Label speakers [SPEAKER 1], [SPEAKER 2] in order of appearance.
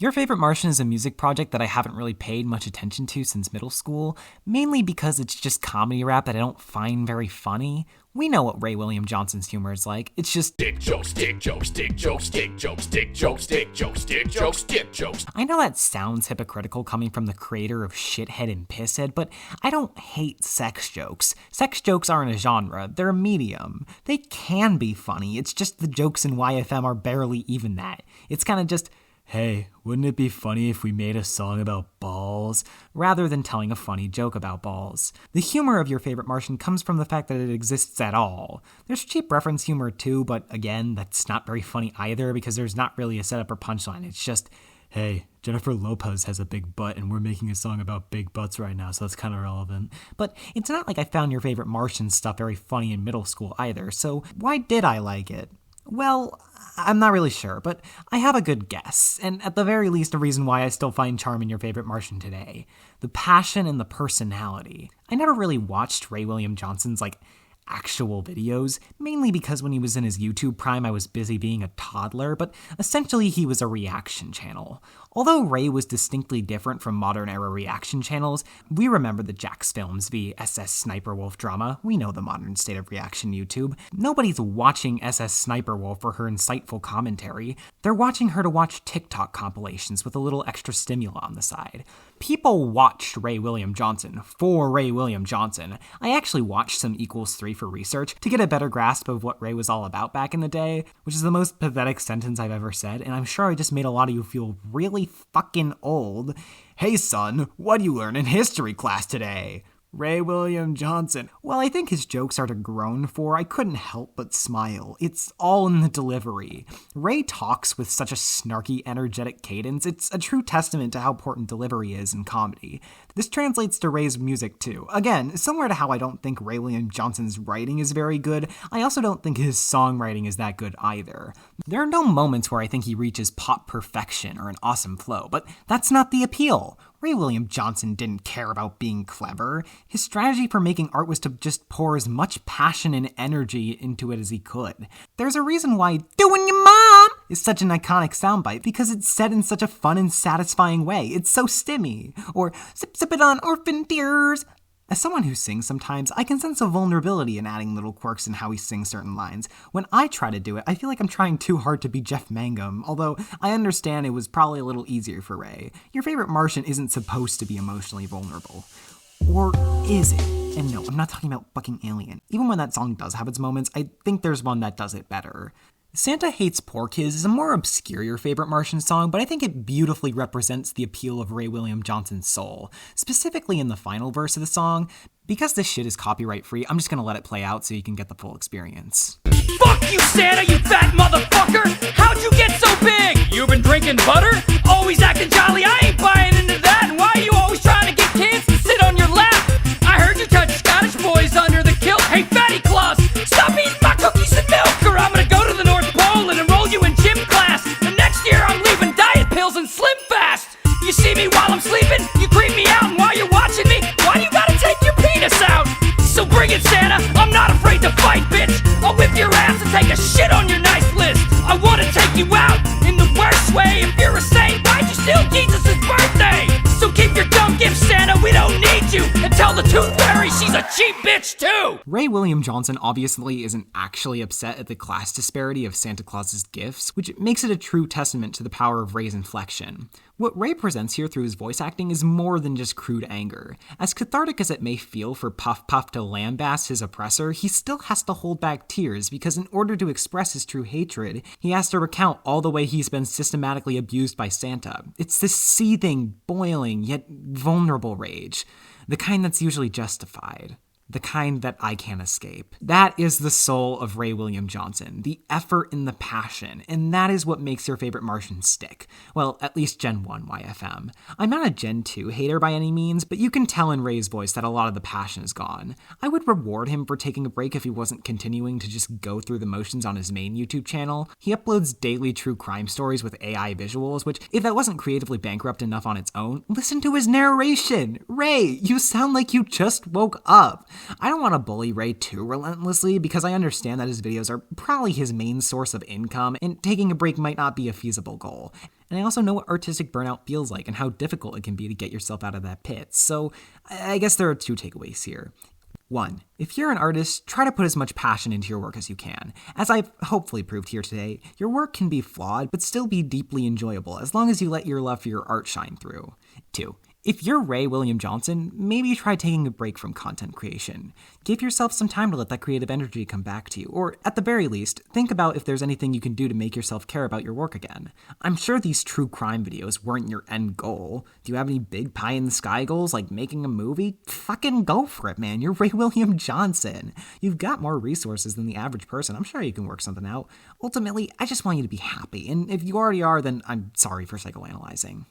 [SPEAKER 1] Your Favorite Martian is a music project that I haven't really paid much attention to since middle school, mainly because it's just comedy rap that I don't find very funny. We know what Ray William Johnson's humor is like. It's just
[SPEAKER 2] dick jokes, dick jokes, dick jokes, dick jokes, dick jokes, dick jokes, dick jokes, dick jokes.
[SPEAKER 1] I know that sounds hypocritical coming from the creator of Shithead and Pisshead, but I don't hate sex jokes. Sex jokes aren't a genre, they're a medium. They can be funny, it's just the jokes in YFM are barely even that. It's kind of just, hey, wouldn't it be funny if we made a song about balls? Rather than telling a funny joke about balls. The humor of Your Favorite Martian comes from the fact that it exists at all. There's cheap reference humor too, but again, that's not very funny either because there's not really a setup or punchline. It's just, hey, Jennifer Lopez has a big butt and we're making a song about big butts right now, so that's kind of relevant. But it's not like I found Your Favorite Martian stuff very funny in middle school either, so why did I like it? Well, I'm not really sure, but I have a good guess, and at the very least a reason why I still find charm in Your Favorite Martian today. The passion and the personality. I never really watched Ray William Johnson's, actual videos, mainly because when he was in his YouTube prime I was busy being a toddler, but essentially he was a reaction channel. Although Ray was distinctly different from modern-era reaction channels, we remember the Jax Films v. SS Sniper Wolf drama. We know the modern state of reaction YouTube. Nobody's watching SS Sniper Wolf for her insightful commentary. They're watching her to watch TikTok compilations with a little extra stimuli on the side. People watched Ray William Johnson for Ray William Johnson. I actually watched some Equals 3 for research to get a better grasp of what Ray was all about back in the day, which is the most pathetic sentence I've ever said, and I'm sure I just made a lot of you feel really fucking old. Hey son, what'd you learn in history class today? Ray William Johnson. While I think his jokes are to groan for, I couldn't help but smile. It's all in the delivery. Ray talks with such a snarky, energetic cadence. It's a true testament to how important delivery is in comedy. This translates to Ray's music too. Again, similar to how I don't think Ray William Johnson's writing is very good, I also don't think his songwriting is that good either. There are no moments where I think he reaches pop perfection or an awesome flow, but that's not the appeal. Ray William Johnson didn't care about being clever. His strategy for making art was to just pour as much passion and energy into it as he could. There's a reason why "Doing Your Mom" is such an iconic soundbite, because it's said in such a fun and satisfying way. It's so stimmy. Or "Sip Sip It on Orphan Tears." As someone who sings sometimes, I can sense a vulnerability in adding little quirks in how he sings certain lines. When I try to do it, I feel like I'm trying too hard to be Jeff Mangum, although I understand it was probably a little easier for Ray. Your Favorite Martian isn't supposed to be emotionally vulnerable. Or is it? And no, I'm not talking about fucking Alien. Even when that song does have its moments, I think there's one that does it better. Santa Hates Poor Kids is a more obscure Your Favorite Martian song, but I think it beautifully represents the appeal of Ray William Johnson's soul, specifically in the final verse of the song. Because this shit is copyright free, I'm just gonna let it play out so you can get the full experience.
[SPEAKER 3] Fuck you, Santa, you fat motherfucker! How'd you get so big? You been drinking butter? Always acting jolly, I ain't buying into that! And why are you always trying to get kids to sit on your lap? I heard you touch Scottish boys under the kilt. Hey, Fatty Claus, stop eating my cookies and milk, or I'm gonna go to the North Pole and enroll you in gym class. And next year I'm leaving diet pills and Slim Fast. You see me while I'm sleeping, you creep me out, and while you're watching me, why you gotta take your penis out? So bring it, Santa, I'm not afraid to fight, bitch. I'll whip your ass and take a shit on your nice list. I wanna take you out in the worst way. If you're a saint, why'd you steal Jesus' birthday? So keep your dumb gifts, Santa, we don't need you. And tell the Tooth Fairy she's a cheap bitch too.
[SPEAKER 1] Ray William Johnson obviously isn't actually upset at the class disparity of Santa Claus's gifts, which makes it a true testament to the power of Ray's inflection. What Ray presents here through his voice acting is more than just crude anger. As cathartic as it may feel for Puff Puff to lambaste his oppressor, he still has to hold back tears because in order to express his true hatred, he has to recount all the way he's been systematically abused by Santa. It's this seething, boiling, yet vulnerable rage. The kind that's usually justified. The kind that I can't escape. That is the soul of Ray William Johnson, the effort and the passion, and that is what makes Your Favorite Martian stick. Well, at least Gen 1 YFM. I'm not a Gen 2 hater by any means, but you can tell in Ray's voice that a lot of the passion is gone. I would reward him for taking a break if he wasn't continuing to just go through the motions on his main YouTube channel. He uploads daily true crime stories with AI visuals, which, if that wasn't creatively bankrupt enough on its own, listen to his narration! Ray, you sound like you just woke up! I don't want to bully Ray too relentlessly because I understand that his videos are probably his main source of income and taking a break might not be a feasible goal. And I also know what artistic burnout feels like and how difficult it can be to get yourself out of that pit. So I guess there are 2 takeaways here. 1. If you're an artist, try to put as much passion into your work as you can. As I've hopefully proved here today, your work can be flawed, but still be deeply enjoyable as long as you let your love for your art shine through. 2. If you're Ray William Johnson, maybe try taking a break from content creation. Give yourself some time to let that creative energy come back to you, or at the very least, think about if there's anything you can do to make yourself care about your work again. I'm sure these true crime videos weren't your end goal. Do you have any big pie-in-the-sky goals like making a movie? Fucking go for it, man. You're Ray William Johnson. You've got more resources than the average person. I'm sure you can work something out. Ultimately, I just want you to be happy, and if you already are, then I'm sorry for psychoanalyzing.